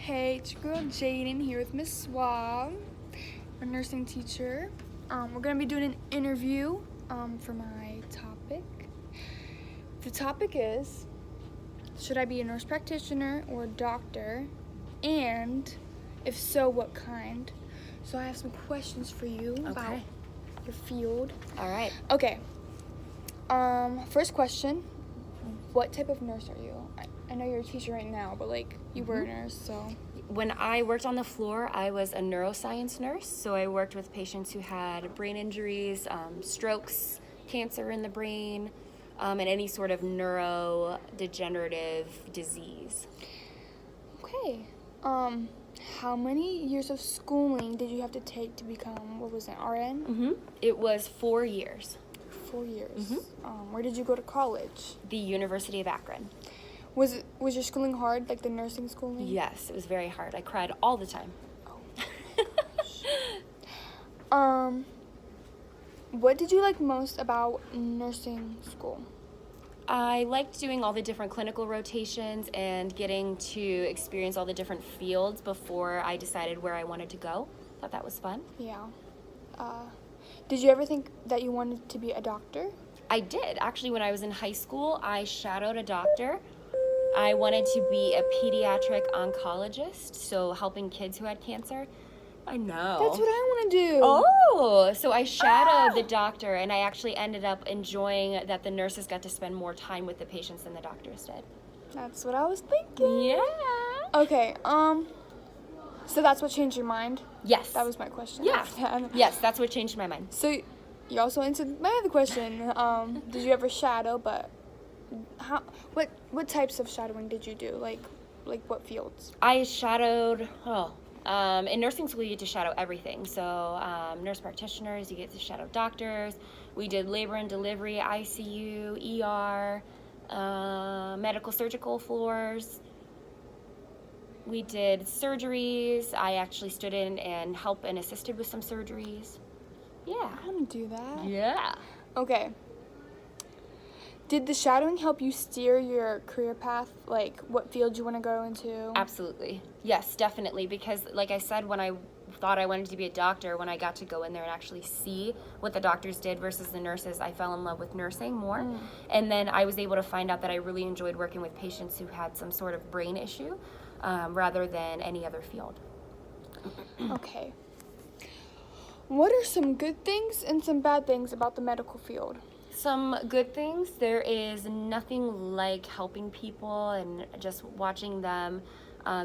Hey, it's your girl Jaden here with Miss Swab, our nursing teacher. We're going to be doing an interview for my topic. The topic is, should I be a nurse practitioner or a doctor? And if so, what kind? So I have some questions for you about your field. All right. Okay. First question, what type of nurse are you? I know you're a teacher right now, but you were a nurse, so. When I worked on the floor, I was a neuroscience nurse. So I worked with patients who had brain injuries, strokes, cancer in the brain, and any sort of neurodegenerative disease. Okay. How many years of schooling did you have to take to become, RN? It was 4 years. 4 years. Where did you go to college? The University of Akron. Was your schooling hard, like the nursing schooling? Yes, it was very hard. I cried all the time. What did you like most about nursing school? I liked doing all the different clinical rotations and getting to experience all the different fields before I decided where I wanted to go. Thought that was fun. Yeah. Did you ever think that you wanted to be a doctor? I did. Actually, when I was in high school, I shadowed a doctor. I wanted to be a pediatric oncologist, so helping kids who had cancer. I know. That's what I want to do. Oh, so I shadowed the doctor, and I actually ended up enjoying that the nurses got to spend more time with the patients than the doctors did. That's what I was thinking. Yeah. Okay, so that's what changed your mind? Yes. That was my question. Yeah. Yes, that's what changed my mind. So you also answered my other question. Did you ever shadow, but what types of shadowing did you do? Like what fields? I shadowed, in nursing school you get to shadow everything. So nurse practitioners, you get to shadow doctors. We did labor and delivery, ICU, ER, medical surgical floors. We did surgeries. I actually stood in and helped and assisted with some surgeries. Yeah. I want to do that. Yeah. Okay. Did the shadowing help you steer your career path, like what field you want to go into? Absolutely. Yes, definitely. Because like I said, when I thought I wanted to be a doctor, when I got to go in there and actually see what the doctors did versus the nurses, I fell in love with nursing more. And then I was able to find out that I really enjoyed working with patients who had some sort of brain issue rather than any other field. Okay. What are some good things and some bad things about the medical field? Some good things, there is nothing like helping people and just watching them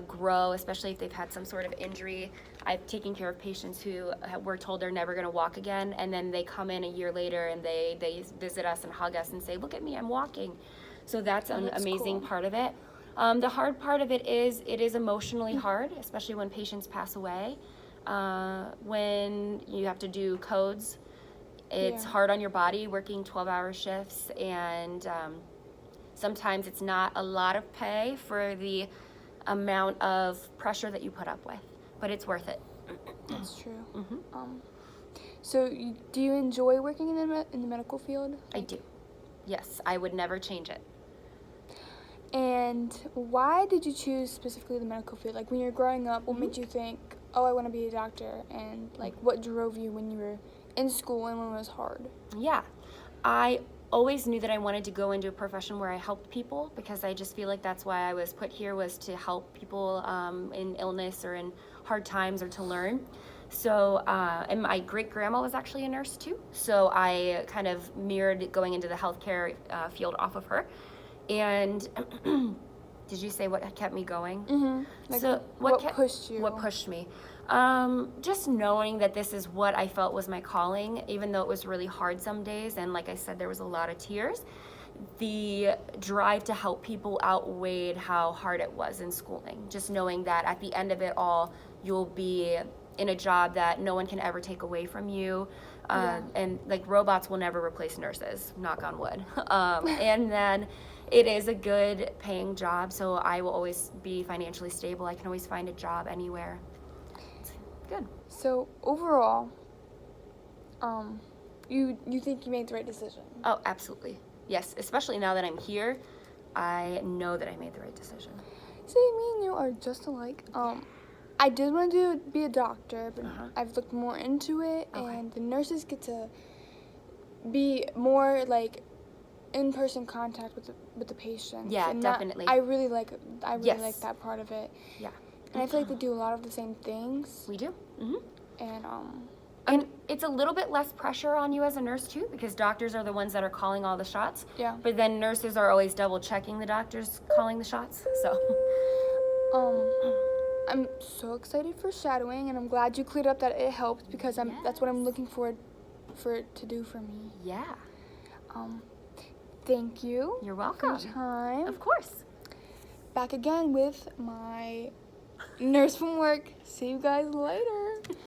grow, especially if they've had some sort of injury. I've taken care of patients who were told they're never going to walk again, and then they come in a year later and they visit us and hug us and say, look at me, I'm walking. So that's an amazing part of it. The hard part of it is emotionally hard, especially when patients pass away. When you have to do codes, it's hard on your body working 12-hour shifts, and sometimes it's not a lot of pay for the amount of pressure that you put up with, but it's worth it. That's true. So do you enjoy working in the medical field? I do. Yes, I would never change it. And why did you choose specifically the medical field? Like when you were growing up, what made you think, oh, I want to be a doctor? And what drove you when you were in school and when it was hard? Yeah, I always knew that I wanted to go into a profession where I helped people, because I just feel like that's why I was put here, was to help people in illness or in hard times, or to learn. So, and my great-grandma was actually a nurse too, so I kind of mirrored going into the healthcare field off of her. And did you say what kept me going? So what pushed you? What pushed me? Just knowing that this is what I felt was my calling, even though it was really hard some days, and like I said, there was a lot of tears. The drive to help people outweighed how hard it was in schooling. Just knowing that at the end of it all, you'll be in a job that no one can ever take away from you. And robots will never replace nurses, knock on wood. And then it is a good paying job, so I will always be financially stable. I can always find a job anywhere. It's good. So overall, you think you made the right decision? Oh, absolutely. Yes, especially now that I'm here, I know that I made the right decision. say me and you are just alike. I did want to be a doctor, but I've looked more into it, and the nurses get to be more like in-person contact with the patients. Yeah, and definitely. I really like that part of it. Yeah. And I feel like they do a lot of the same things. We do. And it's a little bit less pressure on you as a nurse too, because doctors are the ones that are calling all the shots. Yeah. But then nurses are always double checking the doctors calling the shots. So I'm so excited for shadowing, and I'm glad you cleared up that it helped, because that's what I'm looking forward for it to do for me. Yeah. Thank you. You're welcome. For your time. Of course. Back again with my nurse from work. See you guys later.